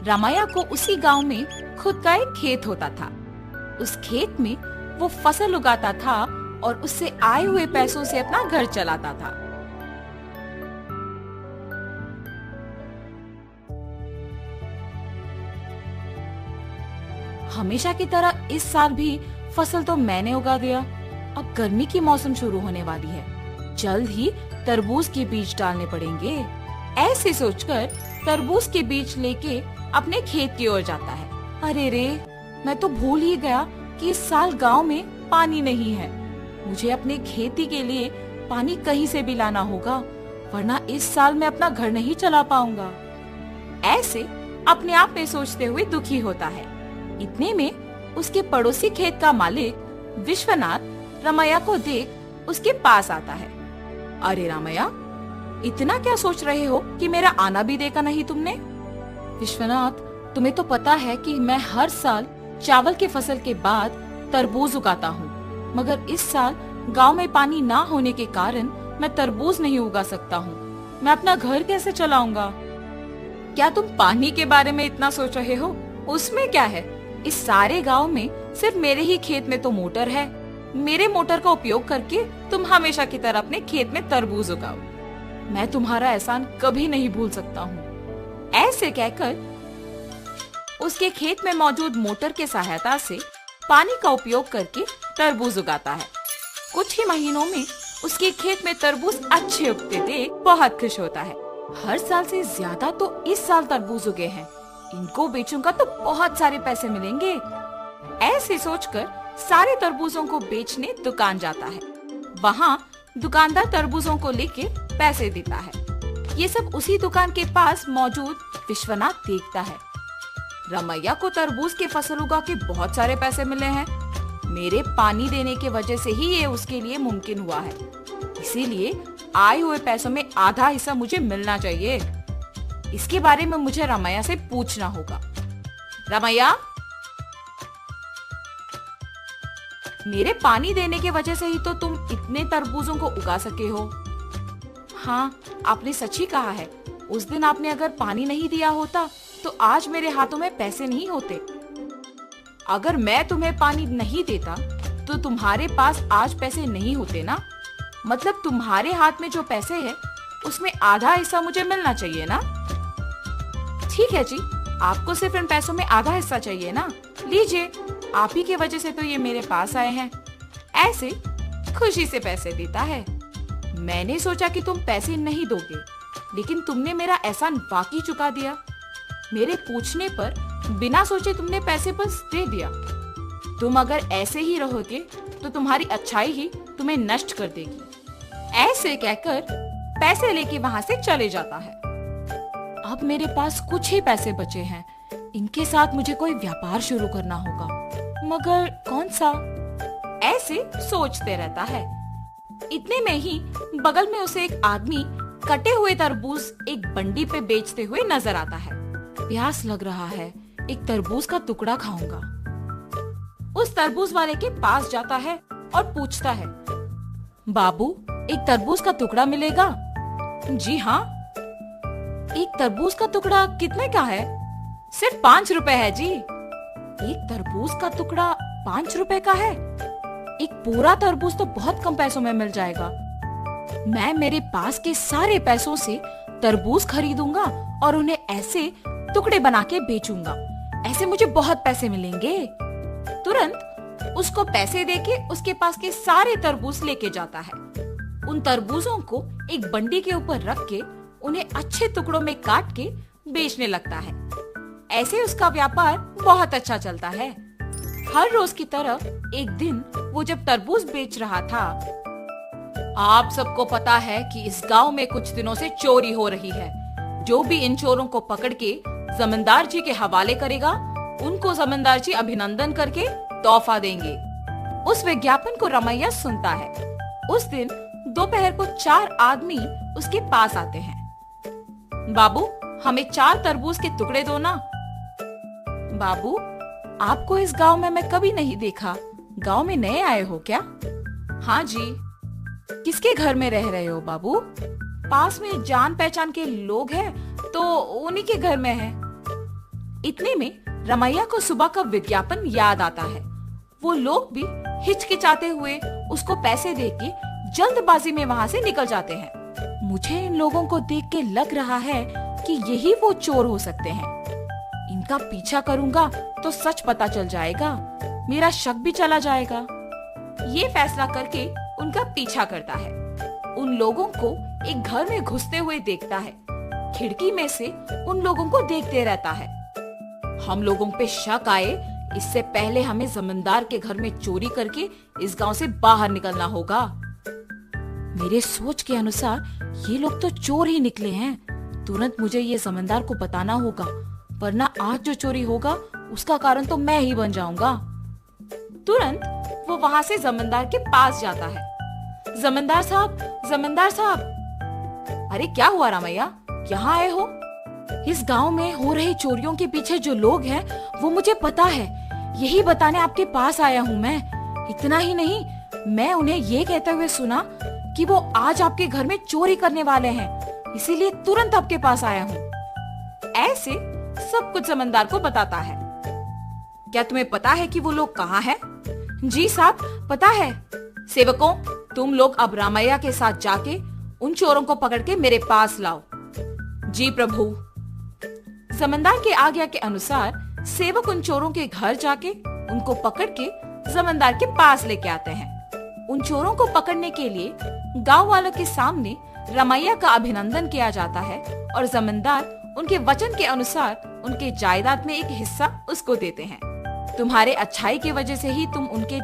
रामैया को उसी गांव में खुद का एक खेत होता था। उस खेत में वो फसल उगाता था और उससे आए हुए पैसों से अपना घर चलाता था। हमेशा की तरह इस साल भी फसल तो मैंने उगा दिया। अब गर्मी की मौसम शुरू होने वाली है, जल्द ही तरबूज के बीज डालने पड़ेंगे। ऐसे सोचकर तरबूज के बीज लेके अपने खेत की ओर जाता है। अरे रे, मैं तो भूल ही गया कि इस साल गांव में पानी नहीं है। मुझे अपने खेती के लिए पानी कहीं से भी लाना होगा, वरना इस साल मैं अपना घर नहीं चला पाऊंगा। ऐसे अपने आप में सोचते हुए दुखी होता है। इतने में उसके पड़ोसी खेत का मालिक विश्वनाथ रामैया को देख उसके पास आता है। अरे रामैया, इतना क्या सोच रहे हो कि मेरा आना भी देखा नहीं तुमने? विश्वनाथ, तुम्हें तो पता है कि मैं हर साल चावल के फसल के बाद तरबूज उगाता हूँ, मगर इस साल गांव में पानी ना होने के कारण मैं तरबूज नहीं उगा सकता हूँ। मैं अपना घर कैसे चलाऊंगा? क्या तुम पानी के बारे में इतना सोच रहे हो? उसमें क्या है, इस सारे गांव में सिर्फ मेरे ही खेत में तो मोटर है। मेरे मोटर का उपयोग करके तुम हमेशा की तरह अपने खेत में तरबूज उगाओ। मैं तुम्हारा एहसान कभी नहीं भूल सकता हूँ। ऐसे कहकर उसके खेत में मौजूद मोटर के सहायता से पानी का उपयोग करके तरबूज उगाता है। कुछ ही महीनों में उसके खेत में तरबूज अच्छे उगते देख बहुत खुश होता है। हर साल से ज्यादा तो इस साल तरबूज उगे हैं, इनको बेचूंगा तो बहुत सारे पैसे मिलेंगे। ऐसे सोचकर सारे तरबूजों को बेचने दुकान जाता है। वहाँ दुकानदार तरबूजों को लेके पैसे देता है। ये सब उसी दुकान के पास मौजूद विश्वनाथ देखता है। रामैया को तरबूज की फसल उगा के बहुत सारे पैसे मिले हैं। मेरे पानी देने के वजह से ही ये उसके लिए मुमकिन हुआ है, इसीलिए आए हुए पैसों में आधा हिस्सा मुझे मिलना चाहिए। इसके बारे में मुझे रामैया से पूछना होगा। रामैया, मेरे पानी देने के वजह से ही तो तुम इतने तरबूजों को उगा सके हो। हाँ, आपने सच ही कहा है। उस दिन आपने अगर पानी नहीं दिया होता तो आज मेरे हाथों में पैसे नहीं होते। अगर मैं तुम्हें पानी नहीं देता तो तुम्हारे पास आज पैसे नहीं होते ना। मतलब तुम्हारे हाथ में जो पैसे हैं उसमें आधा हिस्सा मुझे मिलना चाहिए ना। ठीक है जी, आपको सिर्फ इन पैसों में आधा हिस्सा चाहिए ना। लीजिए, आप ही की वजह से तो ये मेरे पास आए हैं। ऐसे खुशी से पैसे देता है। मैंने सोचा कि तुम पैसे नहीं दोगे, लेकिन तुमने मेरा एहसान वाकई चुका दिया। मेरे पूछने पर बिना सोचे तुमने पैसे बस दे दिया। तुम अगर ऐसे ही रहोगे तो तुम्हारी अच्छाई ही तुम्हें नष्ट कर देगी। ऐसे कहकर पैसे लेके वहाँ से चले जाता है। अब मेरे पास कुछ ही पैसे बचे हैं, इनके साथ मुझे कोई व्यापार शुरू करना होगा, मगर कौन सा? ऐसे सोचते रहता है। इतने में ही बगल में उसे एक आदमी कटे हुए तरबूज एक बंडी पे बेचते हुए नजर आता है। प्यास लग रहा है, एक तरबूज का टुकड़ा खाऊंगा। उस तरबूज वाले के पास जाता है और पूछता है, बाबू, एक तरबूज का टुकड़ा मिलेगा? जी हाँ। एक तरबूज का टुकड़ा कितने का है? सिर्फ 5 रुपए है जी। एक तरबूज का टुकड़ा 5 रुपए का है? एक पूरा तरबूज तो बहुत कम पैसों में मिल जाएगा। मैं मेरे पास के सारे पैसों से तरबूज खरीदूंगा और उन्हें ऐसे टुकड़े बना के बेचूंगा। ऐसे मुझे बहुत पैसे मिलेंगे। तुरंत उसको पैसे देके उसके पास के सारे तरबूज लेके जाता है। उन तरबूजों को एक बंडी के ऊपर रख के उन्हें अच्छे टुकड़ों में काट के बेचने लगता है। ऐसे उसका व्यापार बहुत अच्छा चलता है। हर रोज की तरह एक दिन वो जब तरबूज बेच रहा था, आप सबको पता है कि इस गांव में कुछ दिनों से चोरी हो रही है। जो भी इन चोरों को पकड़ के जमींदार जी के हवाले करेगा, उनको जमींदार जी अभिनंदन करके तोहफा देंगे। उस विज्ञापन को रामैया सुनता है। उस दिन दोपहर को 4 आदमी उसके पास आते हैं। बाबू, हमें 4 तरबूज के टुकड़े दो ना। बाबू, आपको इस गांव में मैं कभी नहीं देखा। गांव में नए आए हो क्या? हाँ जी। किसके घर में रह रहे हो बाबू? पास में जान पहचान के लोग हैं तो उन्हीं के घर में है। इतने में रमैया को सुबह का विज्ञापन याद आता है। वो लोग भी हिचकिचाते हुए उसको पैसे देके जल्दबाजी में वहाँ से निकल जाते हैं। मुझे इन लोगों को देख के लग रहा है कि यही वो चोर हो सकते हैं। इनका पीछा करूंगा तो सच पता चल जाएगा, मेरा शक भी चला जाएगा। ये फैसला करके उनका पीछा करता है। उन लोगों को एक घर में घुसते हुए देखता है। खिड़की में से उन लोगों को देखते रहता है। हम लोगों पे शक आए इससे पहले हमें जमींदार के घर में चोरी करके इस गांव से बाहर निकलना होगा। मेरे सोच के अनुसार ये लोग तो चोर ही निकले हैं। तुरंत मुझे ये जमींदार को बताना होगा, वरना आज जो चोरी होगा उसका कारण तो मैं ही बन जाऊंगा। तुरंत वो वहाँ से जमींदार के पास जाता है। जमींदार साहब, जमींदार साहब। अरे क्या हुआ रामैया, यहाँ आए हो? इस गांव में हो रही चोरियों के पीछे जो लोग हैं वो मुझे पता है, यही बताने आपके पास आया हूँ मैं। इतना ही नहीं, मैं उन्हें ये कहते हुए सुना कि वो आज आपके घर में चोरी करने वाले हैं, इसीलिए तुरंत आपके पास आया हूँ। ऐसे सब कुछ जमींदार को बताता है। क्या तुम्हें पता है कि वो लोग कहाँ हैं? जी साहब, पता है। सेवकों, तुम लोग अब रामैया के साथ जाके उन चोरों को पकड़ के मेरे पास लाओ। जी प्रभु। जमींदार के आज्ञा के अनुसार सेवक उन चोरों के घर जाके उनको पकड़ के जमींदार के पास लेके आते हैं। उन चोरों को पकड़ने के लिए गांव वालों के सामने रमैया का अभिनंदन किया जाता है और जमींदार उनके वचन के अनुसार उनके जायदाद में एक हिस्सा उसको देते हैं। तुम्हारे अच्छाई की वजह से ही तुम उनके